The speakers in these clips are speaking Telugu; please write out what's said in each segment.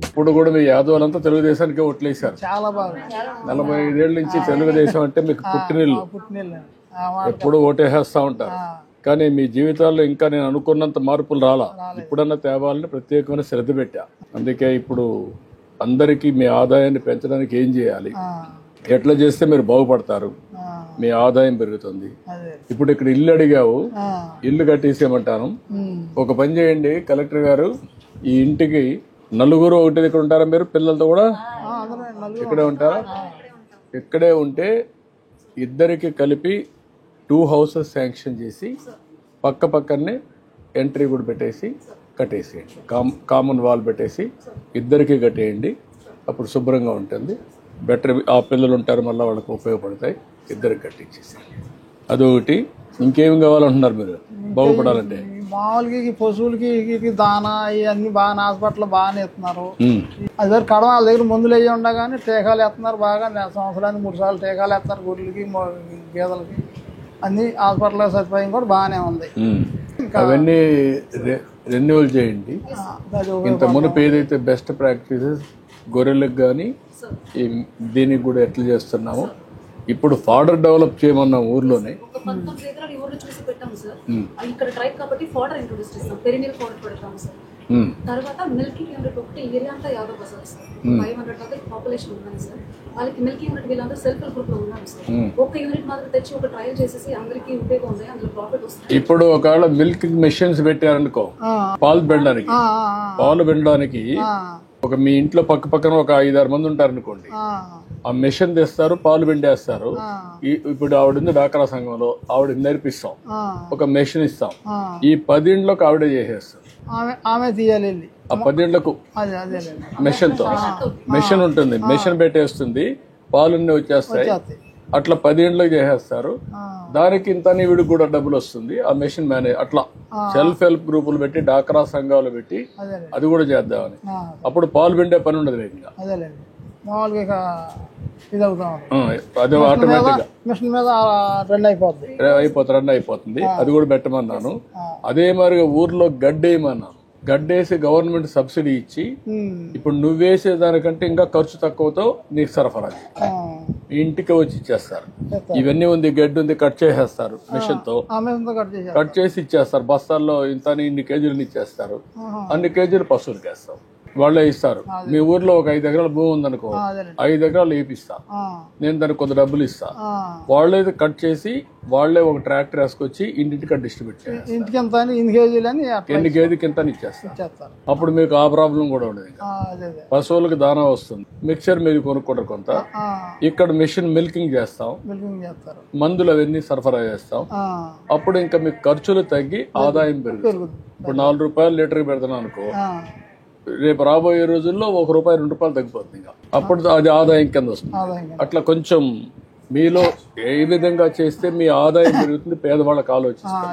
ఇప్పుడు కూడా మీ యాదవులంతా తెలుగుదేశానికి ఓట్లేశారు. చాలా బాగా 45 ఏళ్ల నుంచి తెలుగుదేశం అంటే మీకు పుట్టినిల్లు, ఎప్పుడు ఓటేసేస్తా ఉంటారు. కానీ మీ జీవితాల్లో ఇంకా నేను అనుకున్నంత మార్పులు రాలా. ఇప్పుడన్నా తేవాలని ప్రత్యేకమైన శ్రద్ధ పెట్టా. అందుకే ఇప్పుడు అందరికీ మీ ఆదాయాన్ని పెంచడానికి ఏం చేయాలి, ఎట్లా చేస్తే మీరు బాగుపడతారు, మీ ఆదాయం పెరుగుతుంది. ఇప్పుడు ఇక్కడ ఇల్లు అడిగావు, ఇల్లు కట్టేసేయమంటాను. ఒక పని చేయండి కలెక్టర్ గారు, ఈ ఇంటికి నలుగురు ఒకటి దగ్గర ఉంటారా? మీరు పిల్లలతో కూడా ఇక్కడే ఉంటారా? ఇక్కడే ఉంటే ఇద్దరికి కలిపి 2 houses శాంక్షన్ చేసి పక్క పక్కనే ఎంట్రీ కూడా పెట్టేసి కట్టేసేయండి. కామన్ వాల్ పెట్టేసి ఇద్దరికి కట్టేయండి. అప్పుడు శుభ్రంగా ఉంటుంది. బెటర్ ఆ పిల్లలు ఉంటారు, మళ్ళీ వాళ్ళకి ఉపయోగపడతాయి. ఇద్దరికి కట్టించేసేయండి. అదొకటి. ఇంకేం కావాలంటున్నారు మీరు బాగుపడాలంటే? మామూలుగా ఈ పశువులకి దానా ఇవన్నీ బాగా హాస్పిటల్ బాగానే ఇస్తున్నారు. అది దగ్గర కడవ వాళ్ళ దగ్గర మందులు అయ్యి ఉండగానే టీకాలు వేస్తున్నారు బాగా. సంవత్సరానికి 3 సార్లు టీకాలు వేస్తున్నారు గొర్రెలకి గేదెలకి. అన్ని హాస్పిటల్ సదుపాయం కూడా బాగానే ఉంది. అవన్నీ రెన్యువల్ చేయండి. ఇంత మునుపు ఏదైతే బెస్ట్ ప్రాక్టీసెస్ గొర్రెలకు కానీ దీనికి కూడా ఎట్లా చేస్తున్నాము, ఇప్పుడు ఫాడర్ డెవలప్ చేయమన్నాం ఊర్లోనే. ఇక్కడ ట్రైబ్ కాబట్టి ఫాడర్ ఇంట్రొడ్యూస్ చేస్తాం, పెరినియల్ ఫాడర్ పెడతాం సార్. తర్వాత మిల్కింగ్ యూనిట్ ఒకటి ఏరియా అంతా యాదవ్ బజార్ సార్. 500 పాపులేషన్ ఉన్నాను సార్. వాళ్ళకి మిల్కింగ్ యూనిట్ వీళ్ళందరూ సెల్ఫ్ హెల్ప్ గ్రూప్ లో ఉన్నాను సార్. ఒక యూనిట్ మాత్రం తెచ్చి ఒక ట్రయల్ చేసేసి అందరికి ఉపయోగం ఉంది, అందులో ప్రాఫిట్ వస్తుంది. ఇప్పుడు ఒకవేళ మిల్కింగ్ మెషిన్స్ పెట్టారనుకో, పాలు పిండడానికి ఒక మీ ఇంట్లో పక్క పక్కన ఒక 5-6 మంది ఉంటారనుకోండి, ఆ మెషిన్ తెస్తారు, పాలు పిండేస్తారు. ఇప్పుడు ఆవిడ ఉంది డాక్రా సంఘంలో, ఆవిడ నేర్పిస్తాం, ఒక మెషిన్ ఇస్తాం. ఈ 10 ఇండ్లకు ఆవిడ చేసేస్తారు. ఆమె తీయాలి ఆ 10 ఇండ్లకు మెషిన్ తో, మెషిన్ ఉంటుంది, మెషిన్ పెట్టేస్తుంది, పాలున్నీ వచ్చేస్తాయి. అట్లా 10 ఇండ్లకు చేసేస్తారు. దానికి ఇంత వీడికి కూడా డబ్బులు వస్తుంది. ఆ మెషిన్ మేనేజ్ అట్లా సెల్ఫ్ హెల్ప్ గ్రూపులు పెట్టి డాక్రా సంఘాలు పెట్టి అది కూడా చేద్దామని. అప్పుడు పాలు పిండే పని ఉండదు వేగంగా. అదే ఆటోమేటిక్ గా రన్ అయిపోతుంది. అది కూడా పెట్టమన్నాను. అదే మరి ఊర్లో గడ్డేయమన్నాను. గడ్డేసి గవర్నమెంట్ సబ్సిడీ ఇచ్చి ఇప్పుడు నువ్వేసే దానికంటే ఇంకా ఖర్చు తక్కువతో నీకు సరఫరా ఇంటికి వచ్చి ఇచ్చేస్తారు. ఇవన్నీ ఉంది, గడ్డి ఉంది, కట్ చేసేస్తారు మిషన్ తో, కట్ చేసి ఇచ్చేస్తారు. బస్తాల్లో ఇంత ఇన్ని కేజీలు ఇచ్చేస్తారు. అన్ని కేజీలు పశువులకి వేస్తాం, వాళ్ళే ఇస్తారు. మీ ఊర్లో ఒక 5 ఎకరాల భూమి ఉందనుకో, 5 ఎకరాలు వేపిస్తా, నేను దానికి కొంత డబ్బులు ఇస్తా. వాళ్ళే కట్ చేసి వాళ్ళే ఒక ట్రాక్టర్ వేసుకొచ్చి ఇంటికి డిస్ట్రిబ్యూట్ చేస్తారు. ఎన్ని కేజీకి ఎంత ఇచ్చేస్తారు. అప్పుడు మీకు ఆ ప్రాబ్లం కూడా ఉండదు. పశువులకు దానా వస్తుంది, మిక్చర్ మీరు కొనుక్కుంటారు కొంత. ఇక్కడ మిషన్ మిల్కింగ్ చేస్తాం, మందులు అవన్నీ సరఫరా చేస్తాం. అప్పుడు ఇంకా మీకు ఖర్చులు తగ్గి ఆదాయం పెరుగుతుంది. ఇప్పుడు 4 రూపాయలు లీటర్కి పెడతాను అనుకో, రేపు రాబోయే రోజుల్లో ₹1 ₹2 తగ్గిపోతుంది. ఇంకా అప్పుడు అది ఆదాయం కింద వస్తుంది. అట్లా కొంచెం మీలో ఏ విధంగా చేస్తే మీ ఆదాయం పెరుగుతుంది పేదవాళ్ళకి ఆలోచిస్తారు.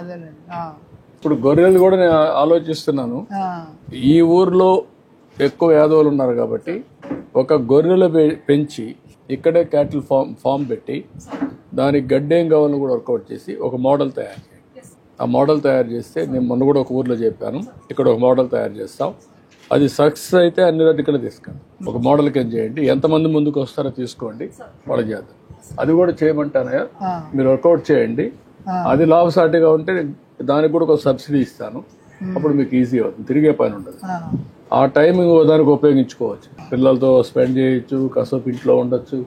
ఇప్పుడు గొర్రెలు కూడా నేను ఆలోచిస్తున్నాను. ఈ ఊర్లో ఎక్కువ యాదవులు ఉన్నారు కాబట్టి ఒక గొర్రెలు పెంచి ఇక్కడే క్యాటిల్ ఫామ్ పెట్టి దానికి గడ్డేం కావాలని కూడా వర్కౌట్ చేసి ఒక మోడల్ తయారు చేయండి. ఆ మోడల్ తయారు చేస్తే నేను మొన్న కూడా ఒక ఊర్లో చెప్పాను, ఇక్కడ ఒక మోడల్ తయారు చేస్తాం. అది సక్సెస్ అయితే అన్ని దగ్గర తీసుకెళ్ళి ఒక మోడల్ కింద చేయండి. ఎంతమంది ముందుకు వస్తారో తీసుకోండి, వాళ్ళు చేద్దాం. అది కూడా చేయమంటానయ్యా, మీరు వర్కౌట్ చేయండి. అది లాభసాటిగా ఉంటే దానికి కూడా ఒక సబ్సిడీ ఇస్తాను. అప్పుడు మీకు ఈజీ అవుతుంది, తిరిగే పని ఉండదు. ఆ టైమింగ్ దానికి ఉపయోగించుకోవచ్చు. పిల్లలతో స్పెండ్ చేయొచ్చు, కాసేపు ఇంట్లో ఉండొచ్చు,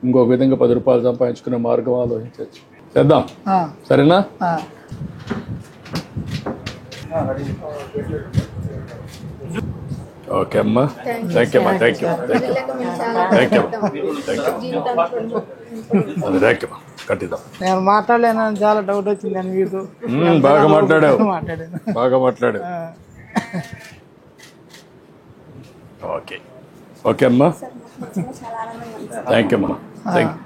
ఇంకొక విధంగా ₹10 సంపాదించుకునే మార్గం ఆలోచించవచ్చు. చేద్దాం, సరేనా? ఓకే అమ్మా, థ్యాంక్ యూ అమ్మా, థ్యాంక్ యూ కట్టిద్దాం. నేను మాట్లాడలేనని చాలా డౌట్ వచ్చింది మీతో. బాగా మాట్లాడావు, బాగా మాట్లాడావు. ఓకే ఓకే అమ్మా, థ్యాంక్ యూ అమ్మా, థ్యాంక్ యూ.